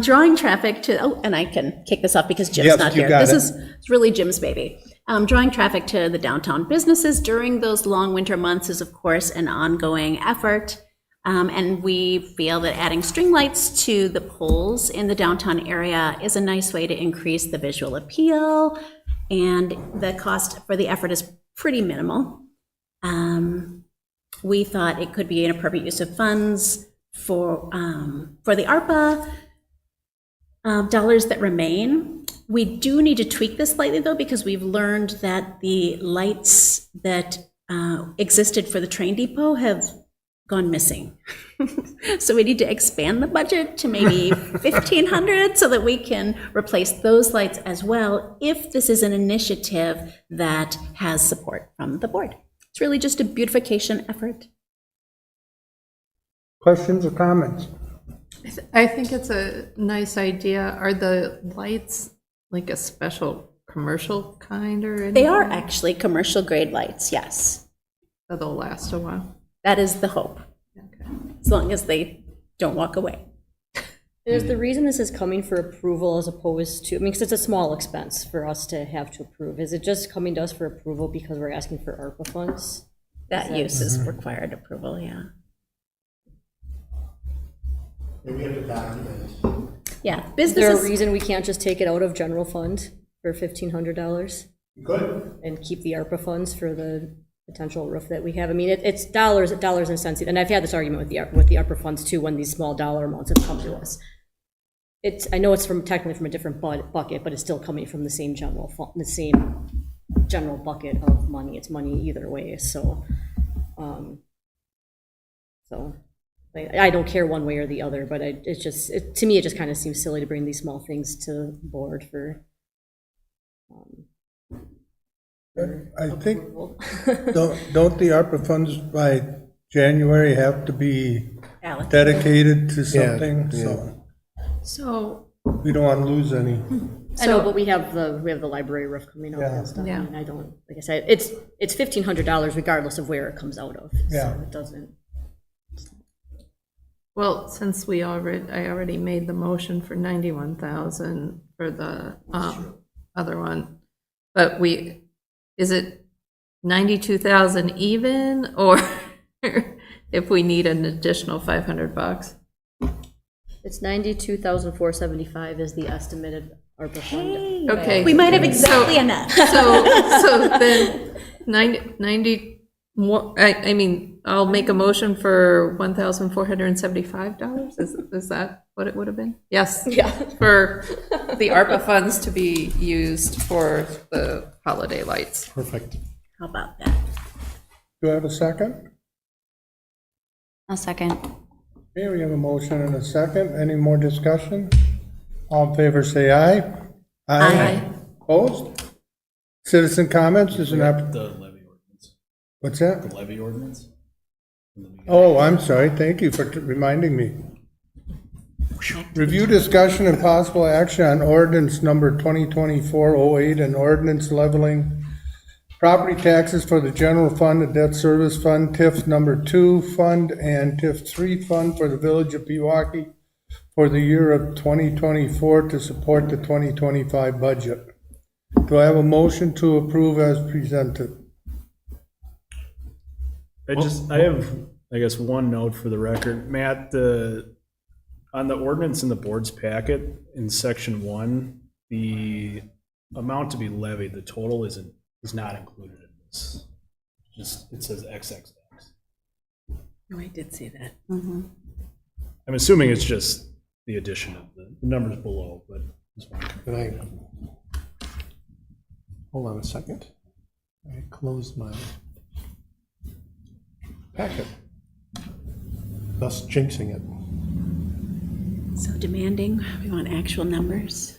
Drawing traffic to, oh, and I can kick this off because Jim's Yes, not you here. got This it. is it's really Jim's baby. Drawing traffic to the downtown businesses during those long winter months is, of course, an ongoing effort. And we feel that adding string lights to the poles in the downtown area is a nice way to increase the visual appeal, and the cost for the effort is pretty minimal. We thought it could be an appropriate use of funds for the ARPA dollars that remain. We do need to tweak this slightly, though, because we've learned that the lights that existed for the train depot have gone missing. So we need to expand the budget to maybe 1,500 so that we can replace those lights as well, if this is an initiative that has support from the board. It's really just a beautification effort. Questions or comments? I think it's a nice idea. Are the lights like a special commercial kind or anything? They are actually commercial grade lights, yes. So they'll last a while. That is the hope, Okay. as long as they don't walk away. There's the reason this is coming for approval as opposed to, I mean, because it's a small expense for us to have to approve. Is it just coming to us for approval because we're asking for ARPA funds? That use is required approval, yeah. We have to document. Yeah, Is there a businesses, reason we can't just take it out of general fund for $1,500 Good. and keep the ARPA funds for the potential roof that we have? I mean, it's dollars and cents, and I've had this argument with the ARPA funds too, when these small dollar amounts have come to us. I know it's technically from a different bucket, but it's still coming from the same general bucket of money. It's money either way, so, I don't care one way or the other, but to me, it just kind of seems silly to bring these small things to the board for. I think, approval. don't the ARPA funds by January have to be Allocated. dedicated to something? yeah. So, We don't want to lose any. I know, but we have the library roof coming up and stuff. Yeah. I mean, I don't, like I said, it's $1,500 regardless of where it comes out of. Yeah. So it doesn't. well, since I already made the motion for 91,000 for the other one, but is it 92,000 even, or if we need an additional $500? It's $92,475 is the estimated ARPA fund. Okay. we might have exactly enough. So then 90 more, I mean, I'll make a motion for $1,475. Is that what it would have been? Yes. Yeah. For the ARPA funds to be used for the holiday lights. Perfect. How about that? Do I have a second? I'll second. Okay, we have a motion and a second. Any more discussion? All in favor, say aye. Aye. Opposed? Citizen comments is an app, The levy ordinance. what's that? The levy ordinance? Oh, I'm sorry. Thank you for reminding me. Review, discussion, and possible action on ordinance number 2024-08 and ordinance leveling property taxes for the general fund, the debt service fund, TIF number 2 fund, and TIF 3 fund for the village of Pewaukee for the year of 2024 to support the 2025 budget. Do I have a motion to approve as presented? I have, I guess, one note for the record. Matt, on the ordinance in the board's packet, in section 1, the amount to be levied, the total is not included in this. Just, it says XXX. Oh, I did see that. I'm assuming it's just the addition of the numbers below, but just wanted to- Can I, hold on a second. I closed my packet, thus jinxing it. So demanding, we want actual numbers.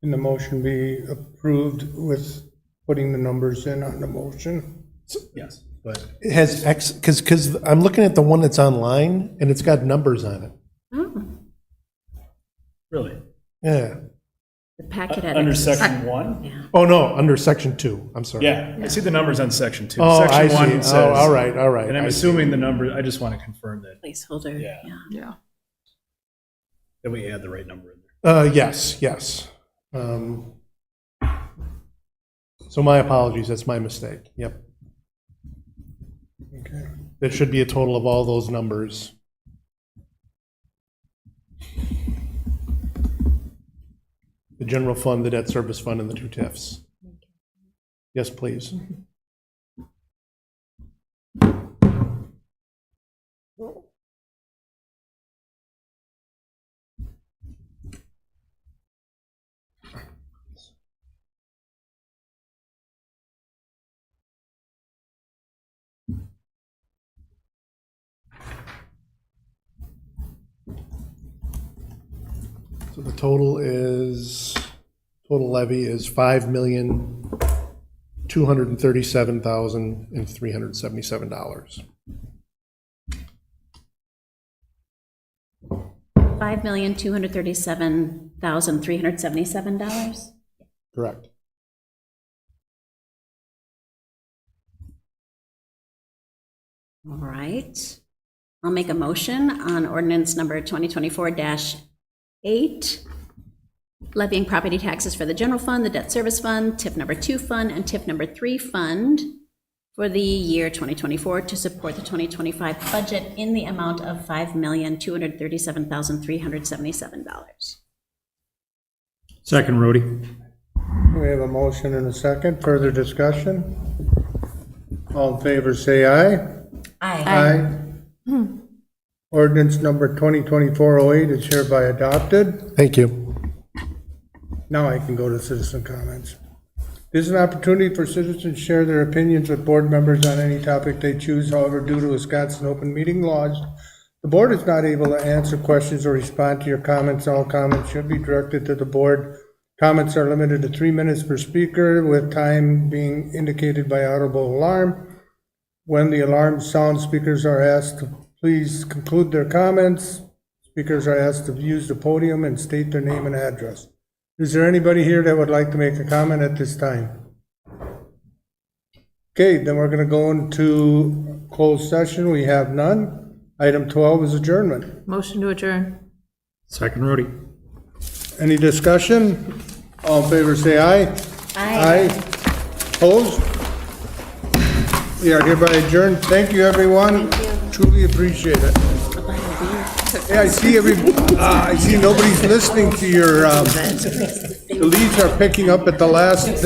Can the motion be approved with putting the numbers in on the motion? Yes. But it has X, because I'm looking at the one that's online, and it's got numbers on it. Really? Yeah. The packet had. Under section 1? Oh, no, under section 2, I'm sorry. Yeah, I see the numbers on section 2. Oh, I Section see. 1 Oh, says. all right, all right. And I'm I see. assuming the number, I just want to confirm that, Placeholder, Yeah. yeah. that we add the right number in there. Yes, yes. So my apologies, that's my mistake. Yep. Okay. There should be a total of all those numbers. The general fund, the debt service fund, and the 2 TIFs. Yes, please. So the total levy is $5,237,377. $5,237,377? Correct. All right. I'll make a motion on ordinance number 2024-8, levying property taxes for the general fund, the debt service fund, TIF number 2 fund, and TIF number 3 fund for the year 2024 to support the 2025 budget in the amount of $5,237,377. Second, Rhodey. We have a motion and a second. Further discussion? All in favor, say aye. Aye. Ordinance number 2024-08 is hereby adopted. Thank you. Now I can go to citizen comments. This is an opportunity for citizens to share their opinions with board members on any topic they choose. However, due to Wisconsin open meeting laws, the board is not able to answer questions or respond to your comments. All comments should be directed to the board. Comments are limited to 3 minutes per speaker, with time being indicated by audible alarm. When the alarm sounds, speakers are asked to please conclude their comments. Speakers are asked to use the podium and state their name and address. Is there anybody here that would like to make a comment at this time? Okay, then we're going to go into closed session. We have none. Item 12 is adjournment. Motion to adjourn. Second, Rhodey. Any discussion? All in favor, say aye. Aye. Opposed? We are hereby adjourned. Thank you, everyone. Truly appreciate it. Hey, I see I see nobody's listening to your, the leaves are picking up at the last, this